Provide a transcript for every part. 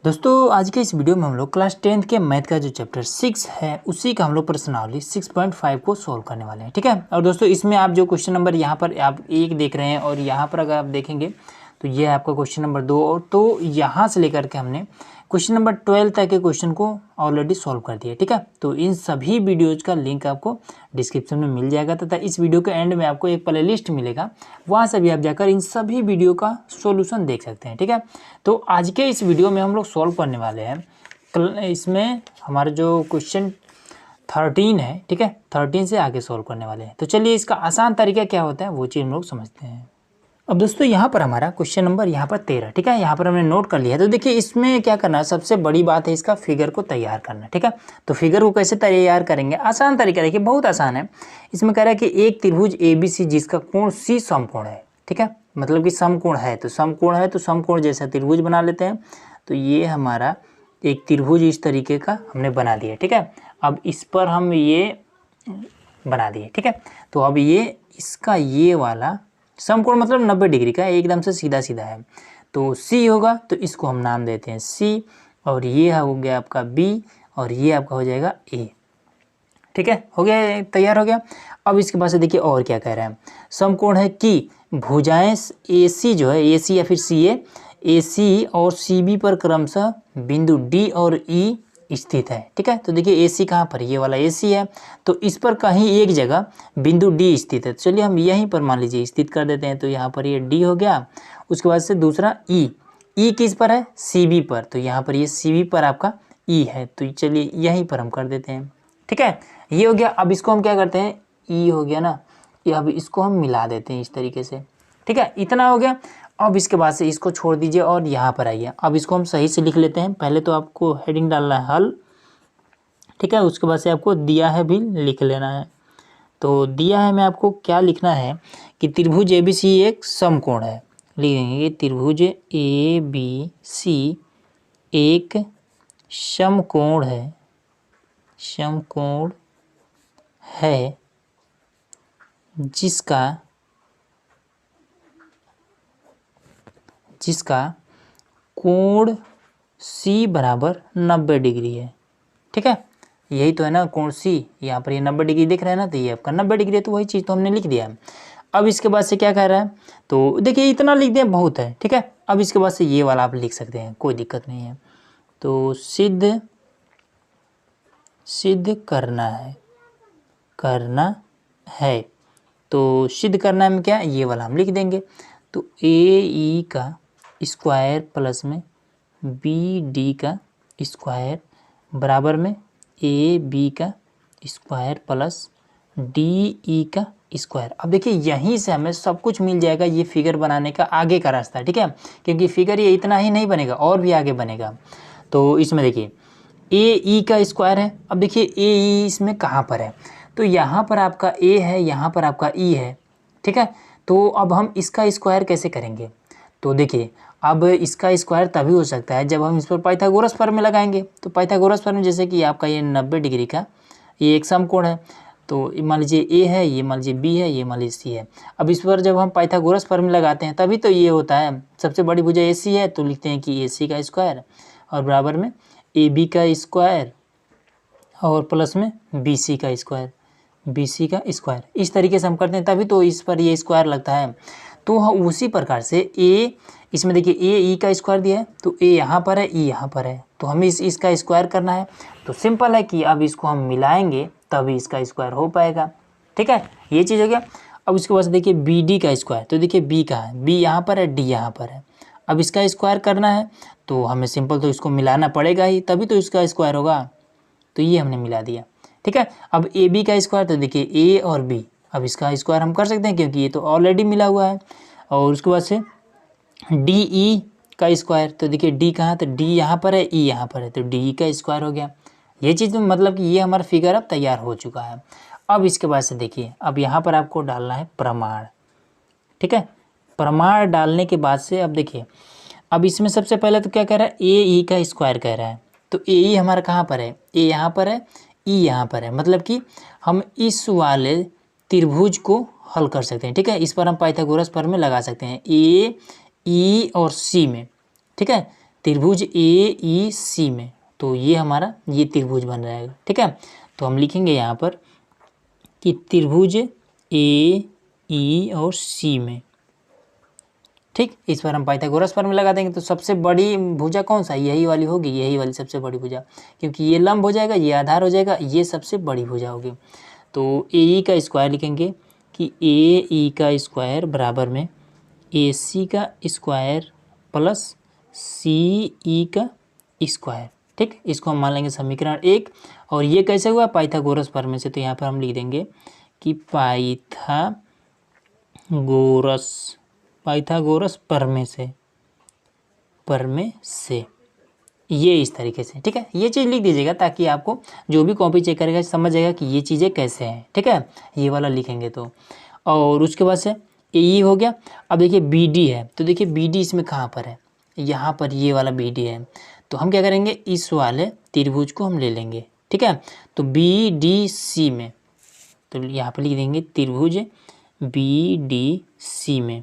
दोस्तों आज के इस वीडियो में हम लोग क्लास 10th के मैथ का जो चैप्टर 6 है उसी का हम लोग प्रश्नावली 6.5 को सॉल्व करने वाले हैं। ठीक है। और दोस्तों इसमें आप जो क्वेश्चन नंबर यहाँ पर आप 1 देख रहे हैं और यहाँ पर अगर आप देखेंगे तो ये है आपका क्वेश्चन नंबर 2 और तो यहाँ से लेकर के हमने क्वेश्चन नंबर 12 तक के क्वेश्चन को ऑलरेडी सॉल्व कर दिया। ठीक है। तो इन सभी वीडियोज़ का लिंक आपको डिस्क्रिप्शन में मिल जाएगा तथा इस वीडियो के एंड में आपको एक प्ले लिस्ट मिलेगा, वहाँ से भी आप जाकर इन सभी वीडियो का सॉल्यूशन देख सकते हैं। ठीक है। तो आज के इस वीडियो में हम लोग सॉल्व करने वाले हैं, इसमें हमारा जो क्वेश्चन 13 है, ठीक है, 13 से आगे सॉल्व करने वाले हैं। तो चलिए इसका आसान तरीका क्या होता है वो चीज़ हम लोग समझते हैं। अब दोस्तों यहाँ पर हमारा क्वेश्चन नंबर यहाँ पर 13, ठीक है, यहाँ पर हमने नोट कर लिया है। तो देखिए इसमें क्या करना है, सबसे बड़ी बात है इसका फिगर को तैयार करना। ठीक है। तो फिगर को कैसे तैयार करेंगे, आसान तरीका देखिए, बहुत आसान है। इसमें कह रहा है कि एक त्रिभुज ABC जिसका कोण C समकोण है। ठीक है, मतलब कि समकोण है तो समकोण है तो समकोण जैसा त्रिभुज बना लेते हैं। तो ये हमारा एक त्रिभुज इस तरीके का हमने बना दिया। ठीक है। अब इस पर हम ये बना दिए। ठीक है। तो अब ये इसका ये वाला समकोण मतलब 90 डिग्री का एकदम से सीधा सीधा है, तो C होगा, तो इसको हम नाम देते हैं C और ये हो गया आपका B और ये आपका हो जाएगा A। ठीक है, हो गया, तैयार हो गया। अब इसके पास देखिए और क्या कह रहा है, समकोण है कि भुजाएं AC जो है AC या फिर CA, AC और CB पर क्रमशः बिंदु D और E स्थित है। ठीक है। तो देखिए AC कहाँ पर, ये वाला AC है, तो इस पर कहीं एक जगह बिंदु D स्थित है। तो चलिए हम यहीं पर मान लीजिए स्थित कर देते हैं। तो यहाँ पर ये D हो गया। उसके बाद से दूसरा E किस पर है, CB पर, तो यहाँ पर ये CB पर आपका E है। तो चलिए यहीं पर हम कर देते हैं। ठीक है, ये हो गया। अब इसको हम क्या करते हैं, E हो गया ना, ये अब इसको हम मिला देते हैं इस तरीके से। ठीक है, इतना हो गया। अब इसके बाद से इसको छोड़ दीजिए और यहाँ पर आइए। अब इसको हम सही से लिख लेते हैं। पहले तो आपको हेडिंग डालना है हल, ठीक है, उसके बाद से आपको दिया है भी लिख लेना है। तो दिया है में आपको क्या लिखना है कि त्रिभुज ABC एक समकोण है, लिखेंगे त्रिभुज ABC एक समकोण है, समकोण है जिसका कोण C बराबर 90 डिग्री है। ठीक है, यही तो है ना कोण C, यहाँ पर ये 90 डिग्री दिख रहा है ना, तो ये आपका 90 डिग्री है, तो वही चीज़ तो हमने लिख दिया है। अब इसके बाद से क्या कह रहा है, तो देखिए इतना लिख दिया बहुत है। ठीक है। अब इसके बाद से ये वाला आप लिख सकते हैं, कोई दिक्कत नहीं है। तो सिद्ध करना है, तो सिद्ध करना में क्या, ये वाला हम लिख देंगे। तो AE का स्क्वायर प्लस में BD का स्क्वायर बराबर में AB का स्क्वायर प्लस DE का स्क्वायर। अब देखिए यहीं से हमें सब कुछ मिल जाएगा, ये फिगर बनाने का आगे का रास्ता। ठीक है, क्योंकि फिगर ये इतना ही नहीं बनेगा, और भी आगे बनेगा। तो इसमें देखिए AE का स्क्वायर है। अब देखिए AE इसमें कहाँ पर है, तो यहाँ पर आपका A है, यहाँ पर आपका E है। ठीक है। तो अब हम इसका स्क्वायर कैसे करेंगे, तो देखिए अब इसका स्क्वायर तभी हो सकता है जब हम इस पर पाइथागोरस प्रमेय लगाएंगे। तो पाइथागोरस प्रमेय जैसे कि आपका ये 90 डिग्री का ये एक समकोण है, तो मान लीजिए A है, ये मान लीजिए B है, ये मान लीजिए C है। अब इस पर जब हम पाइथागोरस प्रमेय लगाते हैं तभी तो ये होता है, सबसे बड़ी भुजा AC है, तो लिखते हैं कि AC का स्क्वायर और बराबर में AB का स्क्वायर और प्लस में BC का स्क्वायर, BC का स्क्वायर। इस तरीके से हम करते हैं तभी तो इस पर ये स्क्वायर लगता है। तो उसी प्रकार से इसमें देखिए AE का स्क्वायर दिया है, तो A यहाँ पर है, E यहाँ पर है, तो हमें इसका स्क्वायर करना है। तो सिंपल है कि अब इसको हम मिलाएंगे तभी इसका स्क्वायर हो पाएगा। ठीक है, ये चीज़ हो गया। अब उसके बाद देखिए BD का स्क्वायर, तो देखिए B कहाँ है, B यहाँ पर है, D यहाँ पर है। अब इसका स्क्वायर करना है तो हमें सिंपल तो इसको मिलाना पड़ेगा ही, तभी तो इसका स्क्वायर होगा। तो ये हमने मिला दिया। ठीक है। अब AB का स्क्वायर, तो देखिए A और B, अब इसका स्क्वायर हम कर सकते हैं क्योंकि ये तो ऑलरेडी मिला हुआ है। और उसके बाद से DE का स्क्वायर, तो देखिए D कहाँ, तो D यहाँ पर है, E यहाँ पर है, तो DE का स्क्वायर हो गया। ये चीज़ मतलब कि ये हमारा फिगर अब तैयार हो चुका है। अब इसके बाद से देखिए अब यहाँ पर आपको डालना है प्रमाण। ठीक है, प्रमाण डालने के बाद से अब देखिए अब इसमें सबसे पहले तो क्या कह रहा है, AE का स्क्वायर कह रहा है। तो AE हमारा कहाँ पर है, A यहाँ पर है, E यहाँ पर है, मतलब कि हम इस वाले त्रिभुज को हल कर सकते हैं। ठीक है, इस पर हम पाइथागोरस प्रमेय लगा सकते हैं A, E और C में। ठीक है, त्रिभुज AEC में, तो ये हमारा ये त्रिभुज बन जाएगा। ठीक है, तो हम लिखेंगे यहाँ पर कि त्रिभुज AE और C में। ठीक, इस पर हम पाइथागोरस फॉर्मूला लगा देंगे। तो सबसे बड़ी भुजा कौन सा, यही वाली होगी, यही वाली सबसे बड़ी भुजा, क्योंकि ये लंब हो जाएगा, ये आधार हो जाएगा, ये सबसे बड़ी भुजा होगी। तो AE का स्क्वायर लिखेंगे कि AE का स्क्वायर बराबर में AC का स्क्वायर प्लस CE का स्क्वायर। ठीक, इसको हम मान लेंगे समीकरण 1। और ये कैसे हुआ, पाइथागोरस फॉर्मूले से। तो यहाँ पर हम लिख देंगे कि पाइथागोरस प्रमेय से ये इस तरीके से। ठीक है, ये चीज़ लिख दीजिएगा ताकि आपको जो भी कॉपी चेक करेगा समझ जाएगा कि ये चीज़ें कैसे हैं। ठीक है, ये वाला लिखेंगे तो। और उसके बाद से AE हो गया। अब देखिए BD है, तो देखिए BD इसमें कहाँ पर है, यहाँ पर ये वाला BD है। तो हम क्या करेंगे, इस वाले त्रिभुज को हम ले लेंगे। ठीक है, तो BDC में, तो यहाँ पर लिख देंगे त्रिभुज BDC में।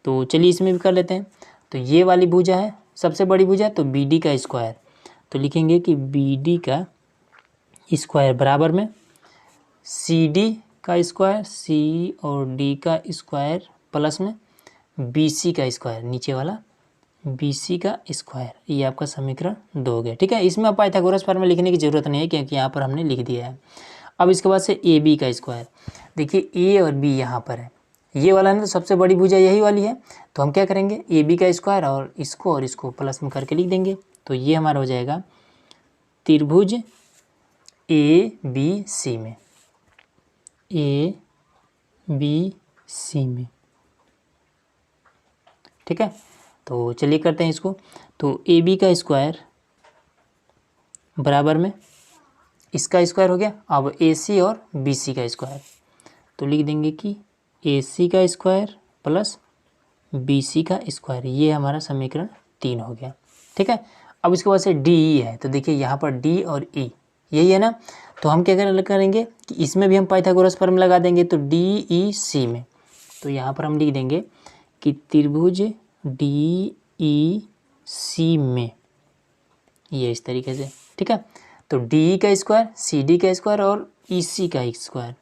तो चलिए इसमें भी कर लेते हैं। तो ये वाली भुजा है सबसे बड़ी भुजा, तो BD का स्क्वायर, तो लिखेंगे कि BD का स्क्वायर बराबर में CD का स्क्वायर, C और D का स्क्वायर प्लस में BC का स्क्वायर, नीचे वाला BC का स्क्वायर। ये आपका समीकरण 2 हो गया। ठीक है, इसमें आप पाइथागोरस फॉर्मूला लिखने की ज़रूरत नहीं है क्योंकि यहाँ पर हमने लिख दिया है। अब इसके बाद से AB का स्क्वायर, देखिए A और B यहाँ पर है, ये वाला ना तो सबसे बड़ी भुजा यही वाली है। तो हम क्या करेंगे, AB का स्क्वायर और इसको प्लस में करके लिख देंगे। तो ये हमारा हो जाएगा त्रिभुज ABC में, ABC में। ठीक है, तो चलिए करते हैं इसको। तो AB का स्क्वायर बराबर में इसका स्क्वायर हो गया। अब AC और BC का स्क्वायर, तो लिख देंगे कि AC का स्क्वायर प्लस BC का स्क्वायर, ये हमारा समीकरण 3 हो गया। ठीक है, अब इसके बाद से DE है, तो देखिए यहाँ पर D और E यही है ना। तो हम क्या करेंगे कि इसमें भी हम पाइथागोरस फॉर्मूला लगा देंगे। तो DEC में, तो यहाँ पर हम लिख देंगे कि त्रिभुज DEC में, ये इस तरीके से। ठीक है, तो DE का स्क्वायर, CD का स्क्वायर और EC का स्क्वायर,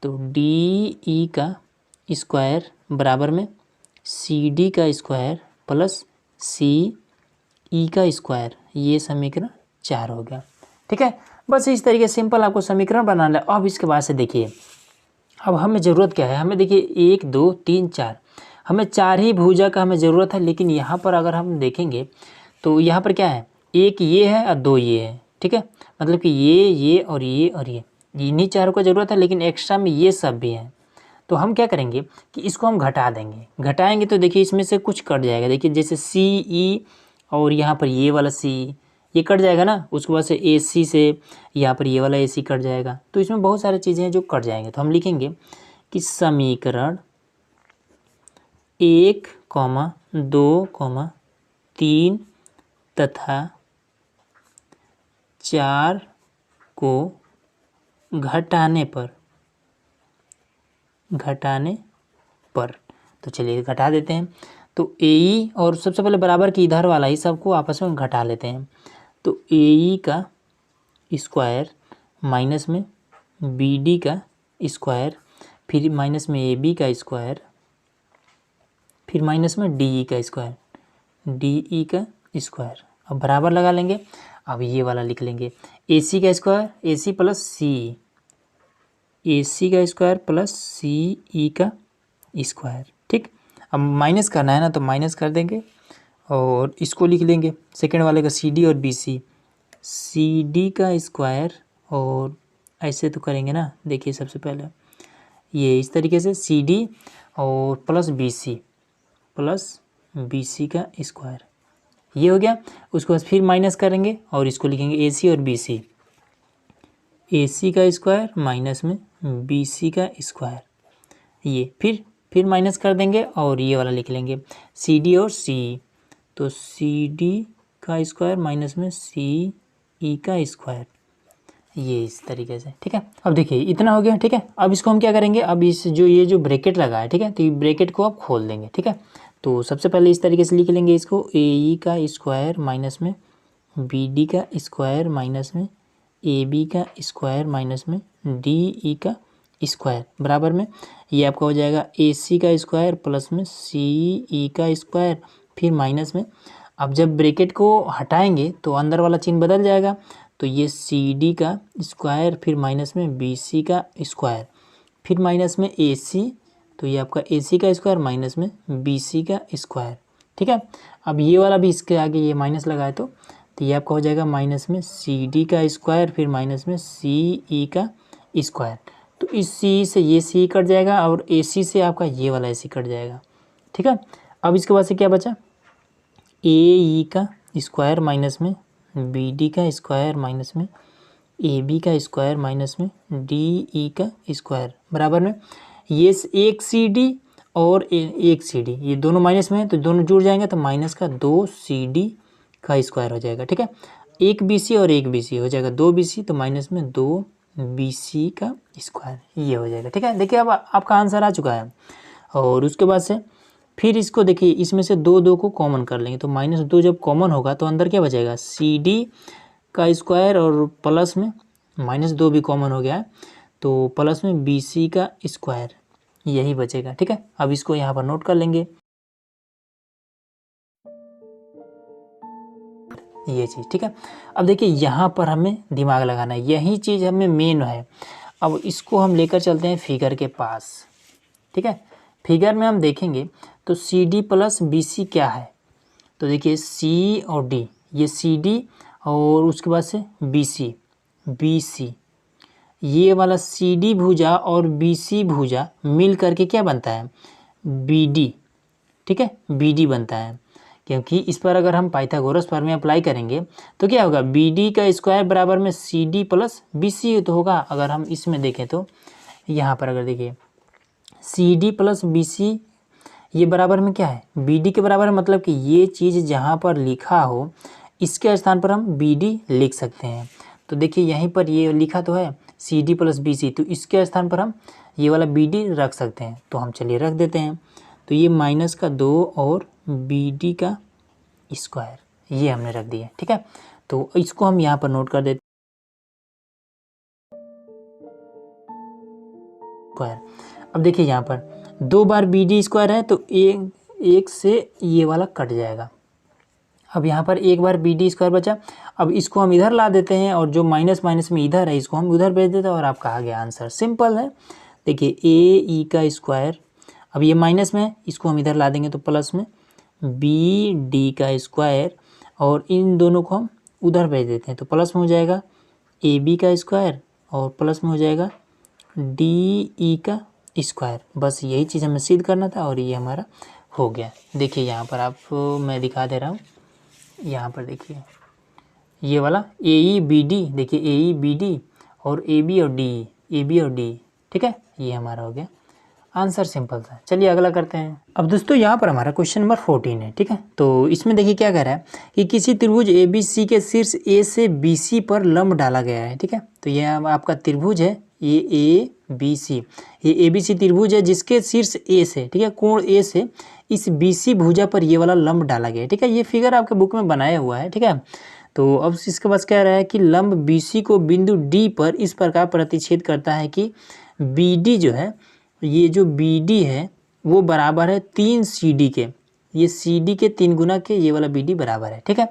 तो DE का स्क्वायर बराबर में CD का स्क्वायर प्लस CE का स्क्वायर, ये समीकरण 4 हो गया। ठीक है, बस इस तरीके से सिंपल आपको समीकरण बनाना है। अब इसके बाद से देखिए, अब हमें ज़रूरत क्या है, हमें देखिए 1 2 3 4, हमें 4 ही भुजा का हमें ज़रूरत है। लेकिन यहाँ पर अगर हम देखेंगे तो यहाँ पर क्या है, एक ये है और 2 ये है। ठीक है, मतलब कि ये और ये इन्हीं चारों को ज़रूरत है, लेकिन एक्स्ट्रा में ये सब भी हैं। तो हम क्या करेंगे कि इसको हम घटा देंगे। घटाएंगे तो देखिए इसमें से कुछ कट जाएगा। देखिए जैसे CE और यहाँ पर ये वाला C, ये कट जाएगा ना। उसके बाद से AC से यहाँ पर ये वाला AC कट जाएगा। तो इसमें बहुत सारी चीज़ें हैं जो कट जाएंगे। तो हम लिखेंगे कि समीकरण 1, 2, 3 तथा 4 को घटाने पर, तो चलिए घटा देते हैं। तो AE और सबसे पहले बराबर की इधर वाला ही सबको आपस में घटा लेते हैं। तो AE का स्क्वायर माइनस में BD का स्क्वायर, फिर माइनस में AB का स्क्वायर, फिर माइनस में DE का स्क्वायर, DE का स्क्वायर। अब बराबर लगा लेंगे। अब ये वाला लिख लेंगे AC का square, AC plus CE, AC का स्क्वायर प्लस CE का स्क्वायर। ठीक, अब माइनस करना है ना, तो माइनस कर देंगे और इसको लिख लेंगे सेकेंड वाले का CD और BC, CD का स्क्वायर। और ऐसे तो करेंगे ना, देखिए सबसे पहले ये इस तरीके से CD और प्लस BC का स्क्वायर, ये हो गया। उसके बाद फिर माइनस करेंगे और इसको लिखेंगे AC और BC, AC का स्क्वायर माइनस में BC का स्क्वायर, ये फिर माइनस कर देंगे और ये वाला लिख लेंगे CD और CE, तो CD का स्क्वायर माइनस में CE का स्क्वायर, ये इस तरीके से। ठीक है, अब देखिए इतना हो गया। ठीक है, अब इसको हम क्या करेंगे, अब इस ये जो ब्रैकेट लगा है, ठीक है, तो ये ब्रैकेट को आप खोल देंगे। ठीक है, तो सबसे पहले इस तरीके से लिख लेंगे इसको, ए ई का स्क्वायर माइनस में बी डी का स्क्वायर माइनस में ए बी का स्क्वायर माइनस में डी ई का स्क्वायर बराबर में ये आपका हो जाएगा ए सी का स्क्वायर प्लस में सी ई का स्क्वायर फिर माइनस में। अब जब ब्रैकेट को हटाएंगे तो अंदर वाला चिन्ह बदल जाएगा, तो ये सी डी का स्क्वायर फिर माइनस में बी सी का स्क्वायर फिर माइनस में ए सी, तो ये आपका ए सी का स्क्वायर माइनस में बी सी का स्क्वायर। ठीक है, अब ये वाला भी इसके आगे ये माइनस लगाए तो ये आपका हो जाएगा माइनस में सी डी का स्क्वायर फिर माइनस में सी ई का स्क्वायर। तो इस सी से ये सी कट जाएगा और ए सी से आपका ये वाला ए सी कट जाएगा। ठीक है, अब इसके बाद से क्या बचा, ए ई का स्क्वायर माइनस में बी डी का स्क्वायर माइनस में ए बी का स्क्वायर माइनस में डी ई का स्क्वायर बराबर में ये एक सी डी और एक सी डी, ये दोनों माइनस में है तो दोनों जुड़ जाएंगे तो माइनस का 2 सी डी का स्क्वायर हो जाएगा। ठीक है, एक बी सी और एक बी सी हो जाएगा 2 बी सी, तो माइनस में 2 बी सी का स्क्वायर ये हो जाएगा। ठीक है, देखिए अब आपका आंसर आ चुका है। और उसके बाद से फिर इसको देखिए, इसमें से 2 को कॉमन कर लेंगे तो -2 जब कॉमन होगा तो अंदर क्या बचेगा, सी डी का स्क्वायर और प्लस में -2 भी कॉमन हो गया है तो प्लस में बी सी का स्क्वायर यही बचेगा। ठीक है, अब इसको यहाँ पर नोट कर लेंगे ये चीज़। ठीक है, अब देखिए यहाँ पर हमें दिमाग लगाना है, यही चीज़ हमें मेन है। अब इसको हम लेकर चलते हैं फिगर के पास। ठीक है, फिगर में हम देखेंगे तो C D plus B C क्या है, तो देखिए सी और डी, ये सी डी और उसके बाद से बी सी, ये वाला सी डी भुजा और बी सी भुजा मिल करके क्या बनता है, बी डी। ठीक है, बी डी बनता है, क्योंकि इस पर अगर हम पाइथागोरस प्रमेय अप्लाई करेंगे तो क्या होगा, बी डी का स्क्वायर बराबर में C D plus B C तो होगा। अगर हम इसमें देखें तो यहाँ पर अगर देखिए C D plus B C ये बराबर में क्या है, बी डी के बराबर है, मतलब कि ये चीज़ जहाँ पर लिखा हो इसके स्थान पर हम बी डी लिख सकते हैं। तो देखिए यहीं पर ये लिखा तो है C D plus B C, तो इसके स्थान पर हम ये वाला बी डी रख सकते हैं, तो हम चलिए रख देते हैं। तो ये माइनस का 2 और बी डी का स्क्वायर ये हमने रख दिया। ठीक है, तो इसको हम यहाँ पर नोट कर देते स्क्वायर। अब देखिए यहाँ पर 2 बार बी डी स्क्वायर है तो एक से ये वाला कट जाएगा। अब यहाँ पर 1 बार बी डी स्क्वायर बचा, अब इसको हम इधर ला देते हैं और जो माइनस माइनस में इधर है इसको हम उधर भेज देते हैं और आपका आ गया आंसर। सिंपल है, देखिए ए ई का स्क्वायर, अब ये माइनस में है इसको हम इधर ला देंगे तो प्लस में बी डी का स्क्वायर और इन दोनों को हम उधर भेज देते हैं तो प्लस में हो जाएगा ए बी का स्क्वायर और प्लस में हो जाएगा डी ई का स्क्वायर। बस यही चीज़ हमें सिद्ध करना था और ये हमारा हो गया। देखिए यहाँ पर आपको मैं दिखा दे रहा हूँ, यहाँ पर देखिए ये वाला ए ई बी डी, देखिए ए ई बी डी और ए बी और डी। ठीक है, ये हमारा हो गया आंसर। सिंपल था। चलिए अगला करते हैं। अब दोस्तों यहाँ पर हमारा क्वेश्चन नंबर 14 है। ठीक है, तो इसमें देखिए क्या कह रहा है कि किसी त्रिभुज ए बी सी के शीर्ष ए से बी सी पर लंब डाला गया है। ठीक है, तो ये आपका त्रिभुज है ये ए बी सी, ये ए बी सी त्रिभुज है जिसके शीर्ष ए से, ठीक है, कोण ए से इस बी सी भुजा पर ये वाला लंब डाला गया है। ठीक है, ये फिगर आपके बुक में बनाया हुआ है। ठीक है, तो अब इसके पास कह रहा है कि लंब बी सी को बिंदु डी पर इस प्रकार प्रतिच्छेद करता है कि बी डी जो है, ये जो बी डी है वो बराबर है 3 सी डी के, ये सी डी के 3 गुना के ये वाला बी डी बराबर है। ठीक है,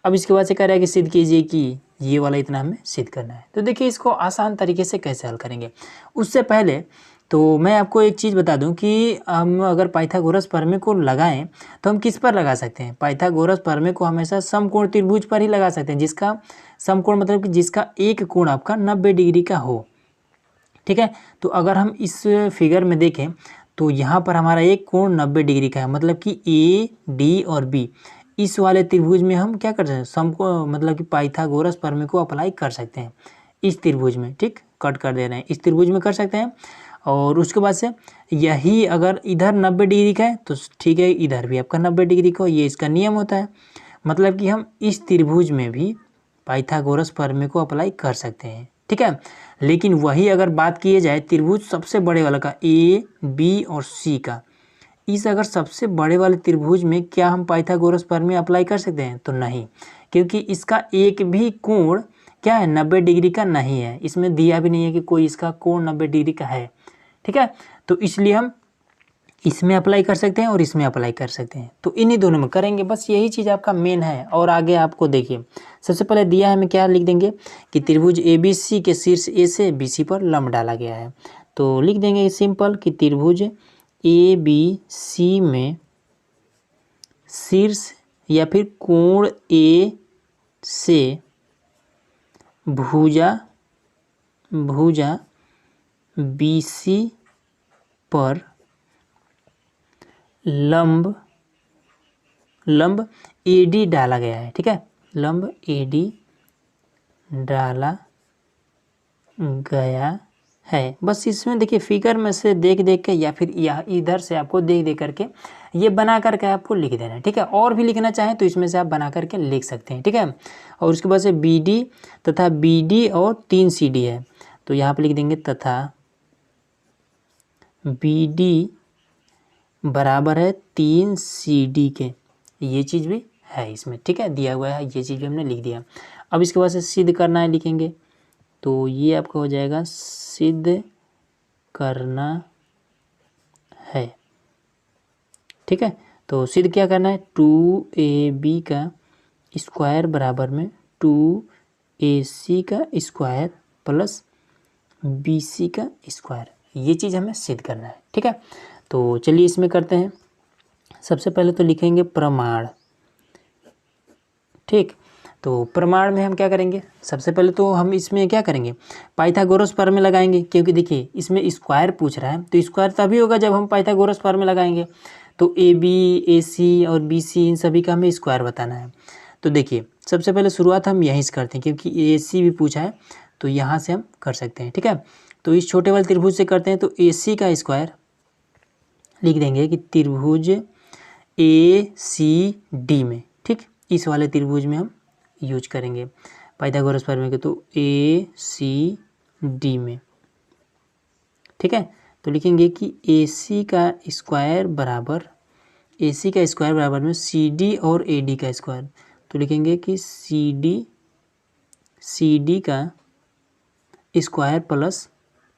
अब इसके बाद से कह रहा है कि सिद्ध कीजिए कि ये वाला इतना हमें सिद्ध करना है। तो देखिए इसको आसान तरीके से कैसे हल करेंगे, उससे पहले तो मैं आपको एक चीज़ बता दूं कि हम अगर पाइथागोरस प्रमेय को लगाएं तो हम किस पर लगा सकते हैं, पाइथागोरस प्रमेय को हमेशा समकोण त्रिभुज पर ही लगा सकते हैं, जिसका समकोण मतलब कि जिसका एक कोण आपका 90 डिग्री का हो। ठीक है, तो अगर हम इस फिगर में देखें तो यहाँ पर हमारा एक कोण 90 डिग्री का है, मतलब कि ए डी और बी इस वाले त्रिभुज में हम क्या कर सकते हैं, समकोण मतलब कि पाइथागोरस प्रमेय को अप्लाई कर सकते हैं इस त्रिभुज में। ठीक, कट कर दे रहे हैं, इस त्रिभुज में कर सकते हैं। और उसके बाद से यही अगर इधर 90 डिग्री का है तो ठीक है, इधर भी आपका 90 डिग्री का, ये इसका नियम होता है। मतलब कि हम इस त्रिभुज में भी पाइथागोरस प्रमेय को अप्लाई कर सकते हैं। ठीक है, लेकिन वही अगर बात की जाए त्रिभुज सबसे बड़े वाला का ए बी और सी का, इस अगर सबसे बड़े वाले त्रिभुज में क्या हम पाइथागोरस प्रमेय अप्लाई कर सकते हैं? तो नहीं, क्योंकि इसका एक भी कोण क्या है, 90 डिग्री का नहीं है। इसमें दिया भी नहीं है कि कोई इसका कोण 90 डिग्री का है, ठीक है। तो इसलिए हम इसमें अप्लाई कर सकते हैं और इसमें अप्लाई कर सकते हैं, तो इन्हीं दोनों में करेंगे। बस यही चीज़ आपका मेन है। और आगे आपको देखिए, सबसे पहले दिया है, हमें क्या लिख देंगे कि त्रिभुज ABC के शीर्ष A से BC पर लंब डाला गया है। तो लिख देंगे सिंपल कि त्रिभुज ABC में शीर्ष या फिर कोण A से भुजा BC पर लंब AD डाला गया है, ठीक है। लंब AD डाला गया है। बस इसमें देखिए फिगर में से देख के या फिर यह इधर से आपको देख करके ये बना करके आपको लिख देना है, ठीक है। और भी लिखना चाहें तो इसमें से आप बना करके लिख सकते हैं, ठीक है। और उसके बाद से BD तथा BD और 3 CD है, तो यहाँ पे लिख देंगे तथा BD बराबर है 3 CD के। ये चीज़ भी है इसमें, ठीक है, दिया हुआ है, ये चीज़ भी हमने लिख दिया। अब इसके बाद से सिद्ध करना है, लिखेंगे तो ये आपका हो जाएगा सिद्ध करना है, ठीक है। तो सिद्ध क्या करना है, 2AB का स्क्वायर बराबर में 2AC का स्क्वायर प्लस BC का स्क्वायर, ये चीज़ हमें सिद्ध करना है, ठीक है। तो चलिए इसमें करते हैं। सबसे पहले तो लिखेंगे प्रमाण, ठीक। तो प्रमाण में हम क्या करेंगे, सबसे पहले तो हम इसमें क्या करेंगे, पाइथागोरस प्रमेय लगाएंगे, क्योंकि देखिए इसमें स्क्वायर पूछ रहा है, तो स्क्वायर तभी होगा जब हम पाइथागोरस प्रमेय लगाएंगे। तो AB AC और BC इन सभी का हमें स्क्वायर बताना है। तो देखिए सबसे पहले शुरुआत हम यहीं से करते हैं, क्योंकि AC भी पूछा है, तो यहाँ से हम कर सकते हैं, ठीक है। तो इस छोटे वाले त्रिभुज से करते हैं, तो AC का स्क्वायर लिख देंगे कि त्रिभुज ACD में, ठीक, इस वाले त्रिभुज में हम यूज करेंगे पाइथागोरस प्रमेय के, तो ACD में, ठीक है। तो लिखेंगे कि AC का स्क्वायर बराबर में CD और AD का स्क्वायर, तो लिखेंगे कि CD का स्क्वायर प्लस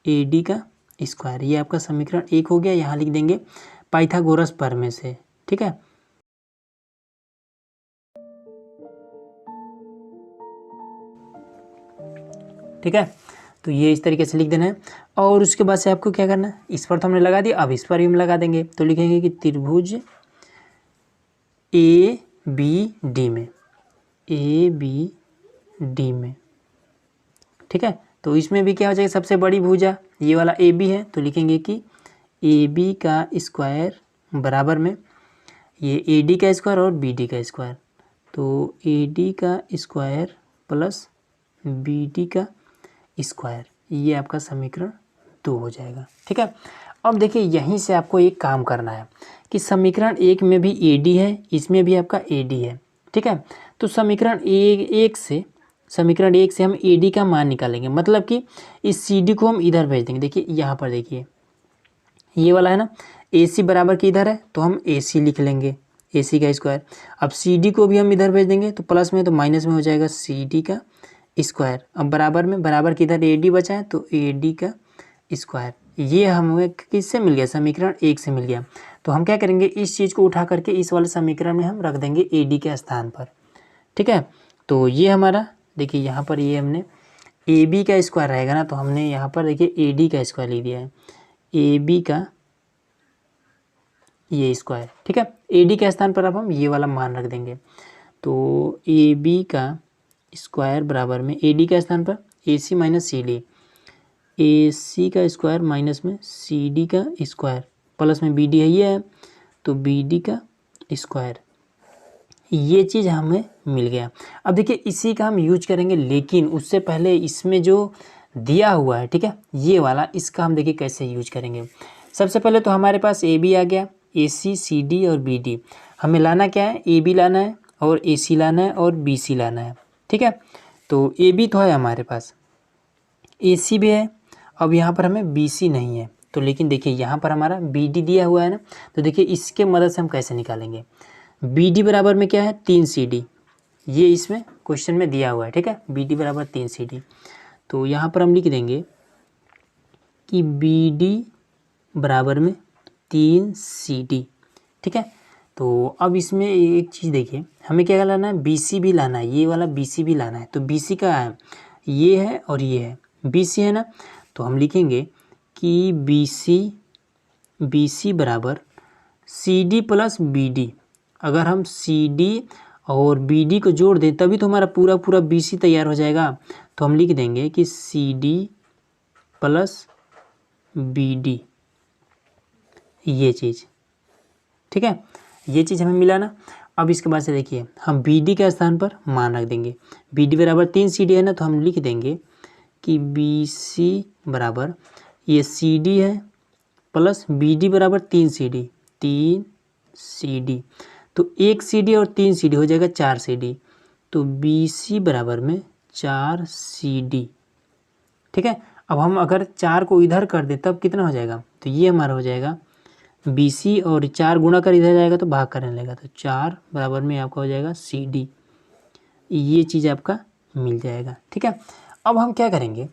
AD का स्क्वायर, ये आपका समीकरण 1 हो गया। यहाँ लिख देंगे पाइथागोरस प्रमेय से, ठीक है। ठीक है, तो ये इस तरीके से लिख देना है। और उसके बाद से आपको क्या करना है, इस पर तो हमने लगा दिया, अब इस पर भी हम लगा देंगे। तो लिखेंगे कि त्रिभुज ABD में, ठीक है। तो इसमें भी क्या हो जाएगा, सबसे बड़ी भुजा ये वाला AB है, तो लिखेंगे कि AB का स्क्वायर बराबर में ये AD का स्क्वायर और BD का स्क्वायर, तो AD का स्क्वायर प्लस BD का स्क्वायर, ये आपका समीकरण 2 हो जाएगा, ठीक है। अब देखिए यहीं से आपको एक काम करना है कि समीकरण 1 में भी AD है, इसमें भी आपका AD है, ठीक है। तो समीकरण 1 से हम AD का मान निकालेंगे, मतलब कि इस CD को हम इधर भेज देंगे। देखिए यहाँ पर देखिए ये वाला है ना, AC बराबर की इधर है, तो हम AC लिख लेंगे, AC का स्क्वायर। अब CD को भी हम इधर भेज देंगे, तो प्लस में तो माइनस में हो जाएगा CD का स्क्वायर। अब बराबर की इधर AD बचा है, तो AD का स्क्वायर। ये हमें किससे मिल गया, समीकरण 1 से मिल गया। तो हम क्या करेंगे, इस चीज़ को उठा करके इस वाले समीकरण में हम रख देंगे AD के स्थान पर, ठीक है। तो ये हमारा देखिए यहाँ पर ये हमने AB का स्क्वायर रहेगा ना, तो हमने यहाँ पर देखिए AD का स्क्वायर लिख दिया है, AB का ये स्क्वायर, ठीक है। AD के स्थान पर अब हम ये वाला मान रख देंगे, तो AB का स्क्वायर बराबर में AD के स्थान पर AC माइनस CD, AC का स्क्वायर माइनस में CD का स्क्वायर, प्लस में BD है, ये है, तो BD का स्क्वायर। ये चीज़ हमें मिल गया। अब देखिए इसी का हम यूज करेंगे, लेकिन उससे पहले इसमें जो दिया हुआ है, ठीक है, ये वाला, इसका हम देखिए कैसे यूज करेंगे। सबसे पहले तो हमारे पास AB आ गया, AC CD और BD। हमें लाना क्या है, AB लाना है और AC लाना है और BC लाना है, ठीक है। तो AB तो है हमारे पास, AC भी है, अब यहाँ पर हमें BC नहीं है, तो लेकिन देखिए यहाँ पर हमारा बी डी दिया हुआ है ना, तो देखिए इसके मदद से हम कैसे निकालेंगे। बी डी बराबर में क्या है 3CD, ये इसमें क्वेश्चन में दिया हुआ है, ठीक है। बी डी बराबर 3CD, तो यहाँ पर हम लिख देंगे कि बी डी बराबर में 3CD, ठीक है। तो अब इसमें एक चीज़ देखिए, हमें क्या लाना है, BC भी लाना है, ये वाला BC भी लाना है। तो BC का है, ये है और ये है, BC है ना, तो हम लिखेंगे कि BC बराबर CD प्लस BD। अगर हम CD और BD को जोड़ दें तभी तो हमारा पूरा पूरा BC तैयार हो जाएगा। तो हम लिख देंगे कि CD प्लस BD, ये चीज़, ठीक है, ये चीज़ हमें मिला ना। अब इसके बाद से देखिए हम BD के स्थान पर मान रख देंगे। BD बराबर 3CD है ना, तो हम लिख देंगे कि BC बराबर ये CD है प्लस BD बराबर 3CD, 3CD, तो 1 CD और 3 CD हो जाएगा 4 CD, तो BC बराबर में 4 CD, ठीक है। अब हम अगर 4 को इधर कर दें तब कितना हो जाएगा, तो ये हमारा हो जाएगा BC और 4 गुणा कर इधर जाएगा तो भाग करने लगेगा, तो 4 बराबर में आपका हो जाएगा CD, ये चीज़ आपका मिल जाएगा, ठीक है। अब हम क्या करेंगे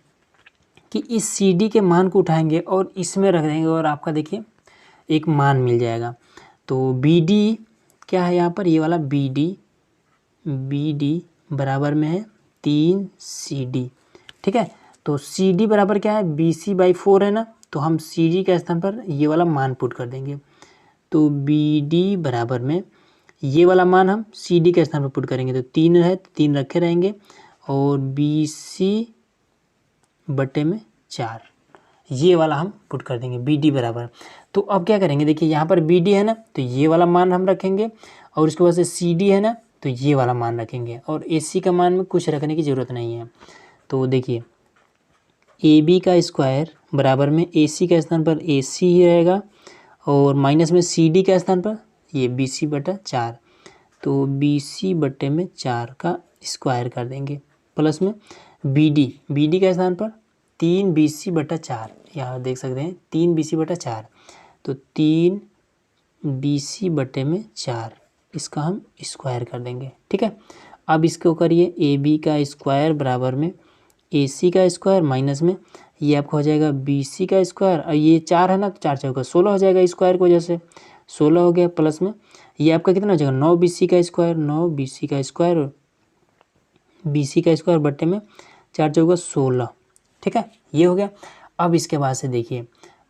कि इस CD के मान को उठाएंगे और इसमें रख देंगे और आपका देखिए एक मान मिल जाएगा। तो BD क्या है यहाँ पर, ये वाला BD बराबर में है 3CD, ठीक है। तो CD बराबर क्या है, BC/4 है ना, तो हम CD के स्थान पर ये वाला मान पुट कर देंगे। तो BD बराबर में ये वाला मान हम CD के स्थान पर पुट करेंगे, तो 3 है, 3 रखे रहेंगे, और BC/4 ये वाला हम पुट कर देंगे BD बराबर। तो अब क्या करेंगे, देखिए यहाँ पर BD है ना, तो ये वाला मान हम रखेंगे, और उसके बाद से CD है ना, तो ये वाला मान रखेंगे, और AC का मान में कुछ रखने की ज़रूरत नहीं है। तो देखिए AB का स्क्वायर बराबर में AC के स्थान पर AC ही रहेगा, और माइनस में CD के स्थान पर ये BC/4, तो BC/4 का स्क्वायर कर देंगे, प्लस में BD के स्थान पर 3 BC/4, यहाँ देख सकते हैं 3 BC/4, तो 3 BC/4 इसका हम स्क्वायर कर देंगे, ठीक है। अब इसको करिए, AB का स्क्वायर बराबर में AC का स्क्वायर माइनस में ये आपका हो जाएगा BC का स्क्वायर, और ये 4 है ना, तो 4 चौका 16 हो जाएगा, स्क्वायर की वजह से 16 हो गया, प्लस में ये आपका कितना हो जाएगा 9 BC का स्क्वायर, 9 BC का स्क्वायर, BC का स्क्वायर बट्टे में 4 चौका 16, ठीक है, ये हो गया। अब इसके बाद से देखिए,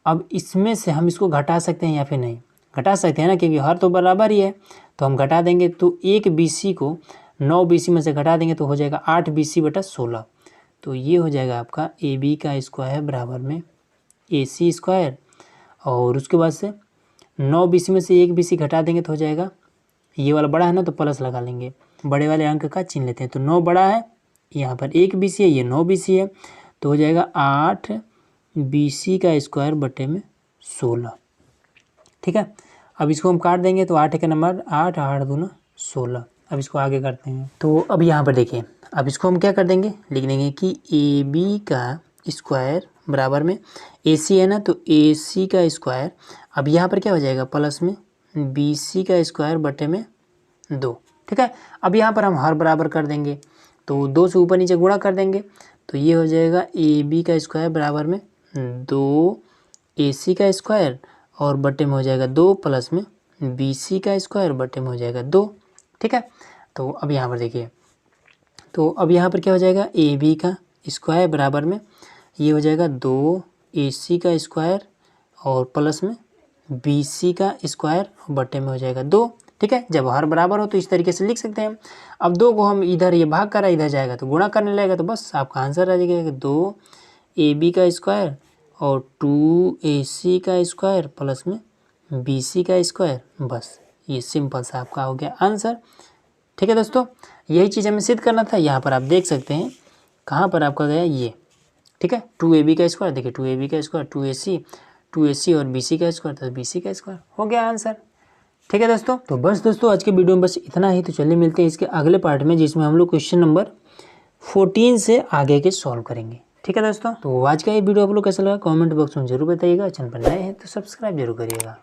अब इसमें से हम इसको घटा सकते हैं या फिर नहीं, घटा सकते हैं ना, क्योंकि हर तो बराबर ही है, तो हम घटा देंगे। तो 1 BC को 9 BC में से घटा देंगे तो हो जाएगा 8 BC/16, तो ये हो जाएगा आपका AB का स्क्वायर बराबर में AC स्क्वायर, और उसके बाद से 9 BC में से 1 BC घटा देंगे तो हो जाएगा, ये वाला बड़ा है ना, तो प्लस लगा लेंगे, बड़े वाले अंक का चिन्ह लेते हैं, तो 9 बड़ा है, यहाँ पर 1 BC है, ये 9 BC है, तो हो जाएगा 8 BC का स्क्वायर बटे में 16, ठीक है। अब इसको हम काट देंगे, तो 8 का नंबर 8, 8 दूना 16। अब इसको आगे करते हैं, तो अब यहाँ पर देखिए, अब इसको हम क्या कर देंगे, लिख देंगे कि AB का स्क्वायर बराबर में AC है ना, तो AC का स्क्वायर, अब यहाँ पर क्या हो जाएगा प्लस में BC का स्क्वायर बटे में 2, ठीक है। अब यहाँ पर हम हर बराबर कर देंगे, तो 2 से ऊपर नीचे गुणा कर देंगे, तो ये हो जाएगा AB का स्क्वायर बराबर में 2 AC का स्क्वायर, और बटे में हो जाएगा 2, प्लस में BC का स्क्वायर बटे में हो जाएगा 2, ठीक है। तो अब यहाँ पर देखिए, तो अब यहाँ पर क्या हो जाएगा, AB का स्क्वायर बराबर में ये हो जाएगा 2 AC का स्क्वायर, और प्लस में BC का स्क्वायर बटे में हो जाएगा 2, ठीक है। जब हर बराबर हो तो इस तरीके से लिख सकते हैं। अब 2 को हम इधर, ये भाग कर इधर जाएगा तो गुणा करने लगेगा, तो बस आपका आंसर आ जाएगा 2 AB का स्क्वायर और 2 AC का स्क्वायर प्लस में BC का स्क्वायर, बस ये सिंपल सा आपका हो गया आंसर, ठीक है दोस्तों। यही चीज़ हमें सिद्ध करना था। यहाँ पर आप देख सकते हैं कहाँ पर आपका गया ये, ठीक है, 2AB का स्क्वायर, देखिए 2AB का स्क्वायर 2AC और BC का स्क्वायर, तो BC का स्क्वायर हो गया आंसर, ठीक है दोस्तों। तो बस दोस्तों आज के वीडियो में बस इतना ही। तो चलिए मिलते हैं इसके अगले पार्ट में, जिसमें हम लोग क्वेश्चन नंबर 14 से आगे के सॉल्व करेंगे। ठीक है दोस्तों, तो आज का ये वीडियो आप लोग कैसा लगा कमेंट बॉक्स में जरूर बताइएगा। चैनल पर नए हैं तो सब्सक्राइब जरूर करिएगा।